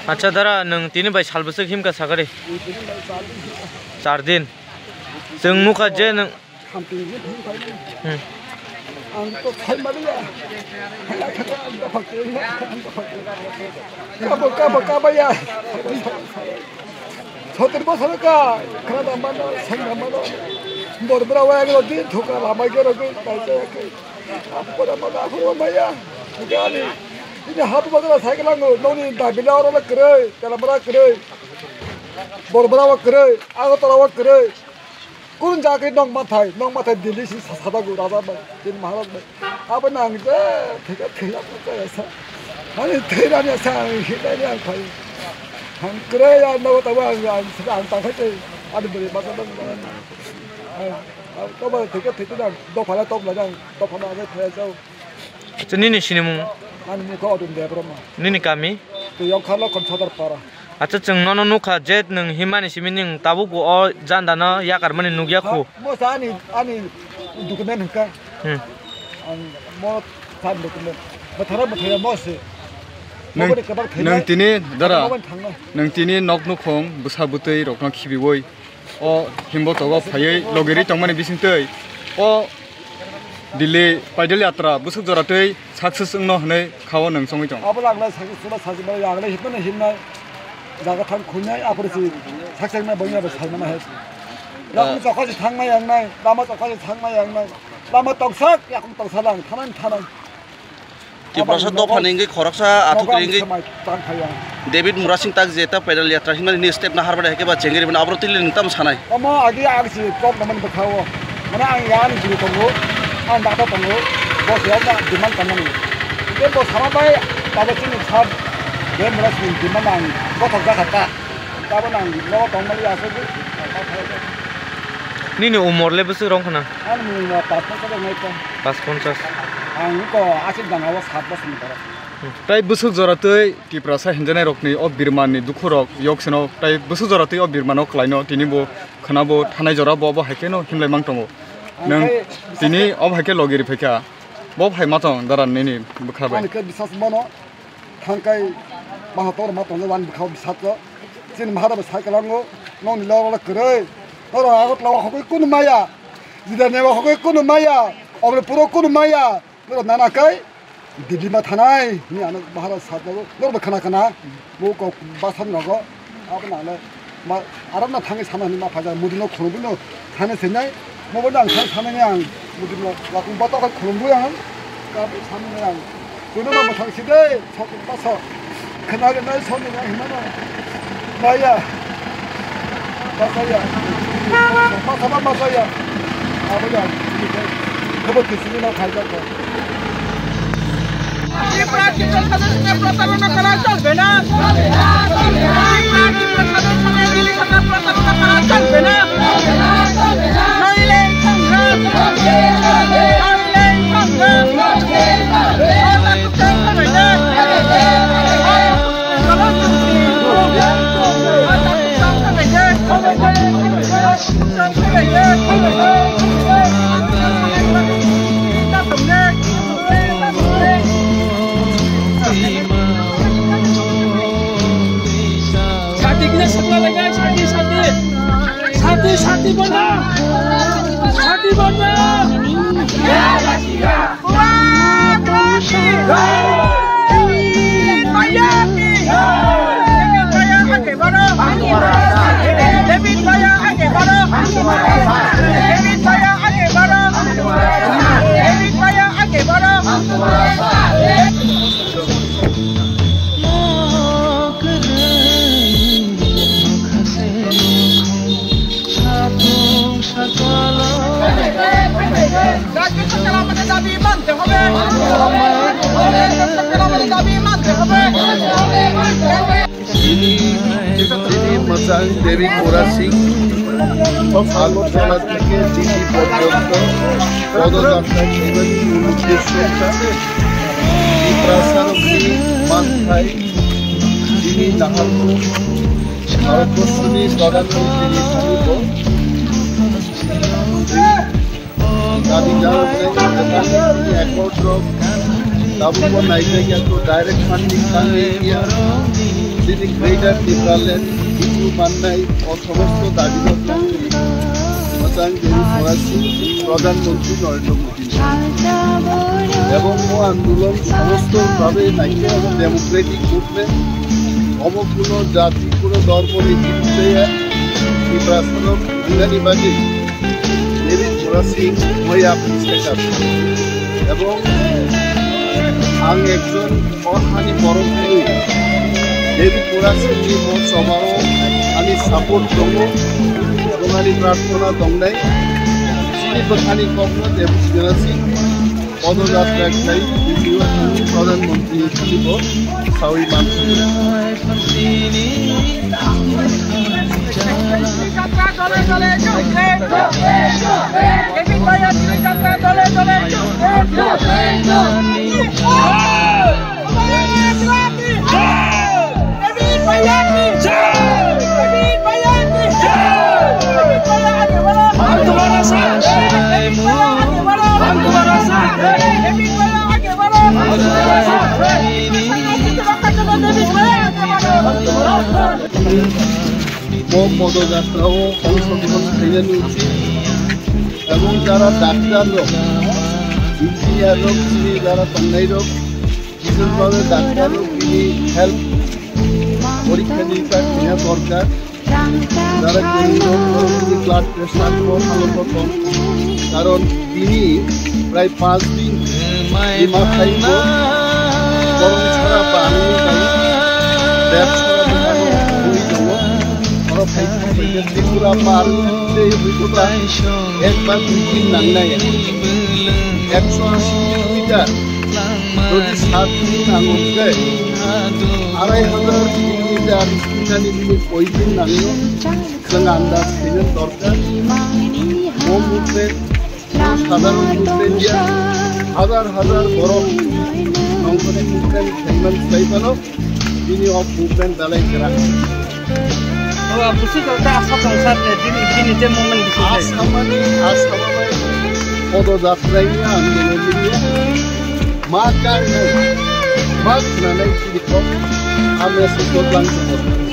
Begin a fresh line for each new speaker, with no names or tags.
अच्छा दारा नों तीन बाय सालबोसो हिमका सागारे 4 दिन जों मुखा जे नों
ini hatu bagala cycle lango noni da bilaro la kre kalamara kre borbara wa kre agotara wa kre kun jake nong mathai delhi si sada go raja ba tin maharaj ba aban ang je theka thela pa esa ani thera ni sa hita ni ang khai hang kre ya no ta ba ang sa ang ta khai adi bari ba ba to ba theka da do phala top la jang to phala ne thaya chau
chini ni sinimu
ani ni ko odum de broma
nini kami
to yang khala kon sadar para
acha chung no nukha jet nung himani simining tabu go o janda na yakar mani nugya khu
mo sa ani dokumen ka an mo sa dokumen bathara mo se
nang tini dara nang tini nok nukhong busa butei rokna khibiwoi o himbo toga phayei logeri tongmani bisingtei o Dili paidal yatra busuk joratei success ngno hne khawo nang songi jong
abala agla success sajima yagla hitna hinna jaga thang khunai aprisi success na bonya ba salmana he lam chokha thangma yangnai lama chokha thangma yangnai lama toksak yakum toksalang thanan
Kiprasa do phaningi khoraksa athukringi David Murasing tak jeta paidal yatra hinna ni step na harbada heke ba chengeri bana abrotili nintam sanai
ama agi agsi kop naman bakhawo mana ang yan jiri tongo ang data tongo bos ya na demand kanani ke bos sama bai taba chin sab de Murasing demand ang bos thokja khata taba nang lo tongmali asogu
nini umur le busu rong khana
an mi na passport ka ngai ka
550
ang ko asit danawa 7 bos mitara
tai busuk joratei Kiprasa hinjanai rokni o birmani dukhurok yokseno tai busuk joratei o birmano klaino tini bo khanabo thanai jora bo haikeno himlai mangtongo nang tini ob haike logeri pheka bo phai matong daran nini bukhabai
ani ke bisas mono thangkai mahator matong wan bukhaw bisat ko sin mahara cyclango nong lo la kre ora agot lawa hokoi kun maya jidane wa hokoi kun maya obre puro kun maya lo nana kai didi ma thanai ni ana mahara satgo lo ba khana mo ko basan logo abna le ma aramna thangi samani ma phaja mudino khurbuno thane senai mo bodang thane yang mudino lakum bata ka khurbu yang ka thane yang kuno ma thang side chok paso khana ga nai soni na himana maya masaya masaya abaya kabo kisini na khaiga ko ये प्राचीन सदस्य ने प्रतारण करा चलबे ना प्राचीन प्रतारण समय दिल्ली सरकार प्रतारण करा चलबे ना नइले संघर्ष नइले संघर्ष ओला कुछ करबे ना साथी बना
David Murasing আগরতলা থেকে দিল্লি পর্যন্ত পদযাত্রা জীবন উদ্দেশ্যটা Kiprasa মাথায় যিনি নাহালপুর ভারতবর্ষী প্রধানমন্ত্রী নির্ধারিত গাড়ি যাওয়ার একমাত্র ডাবুবন নাইজেরিয়া তো ডাইরেক্ট ফান্ডিং কান্ট্রি তিনি
লিডার টিপ্রালেন হিন্দু মান্নাই ও সমস্ত দাবি মোজাং দেবী ফরাসি প্রধানমন্ত্রী নরেন্দ্র মোদী এবং আন্দোলন সমস্তভাবে নাইকে ডেমোক্রেটিক মুভমেন্ট অমুকগুলো জাতি কোনো ধর্ম নীতিতে ত্রিপুরাসনম ইংরাজি বাজে দেবী ফরাসি হইয়া প্রতিষ্ঠা এবং आं एकजन हानि बर'फोरनि देबी फरासिनि समाव आंनि सापर्ट दङ এবং आंनि प्रार्थना दंनाय सिनिफोरनि कमनो देबी फरासि पदयात्रा खालाय बिदिनो प्रधानमन्त्री हिसाबै सावि পদযাত্রাও অংশগ্রহণ করে নিয়েছি এবং যারা ডাক্তার লোক ইঞ্জিনিয়ার লোক তিনি যারা তন্নাই লোক বিশেষভাবে ডাক্তার লোক তিনি হেলথ পরীক্ষা নিরীক্ষা নেওয়া দরকার যারা ব্লাড প্রেশার ভালো মতন কারণ তিনি প্রায় 5 দিন বিমা খাইব গরম ছাড়া পানি ব্যাগ ছাড়া বই দেব ত্রিপুরা পার একবার 2 দিন নাংনায় 180 কিলোমিটার যদি 7 দিন আঙুল দেয় 2,500 কিলোমিটার স্কুটানি ওই দিন নামিও जों आन्दाज फैनो दरकार ও মুহূর্তে সাধারণ মুভমেন্ট হাজার হাজার বড় নংসনি মুভমেন্ট ফেমাস পাইবানো তিনি অফ মুভমেন্ট দালাই করা
busi kota asap bangsa ini je momen di
আসামাই পদযাত্রায় আন্দোলন মা কারণে মা নানাই কি আমরা সুযোগ লাংতে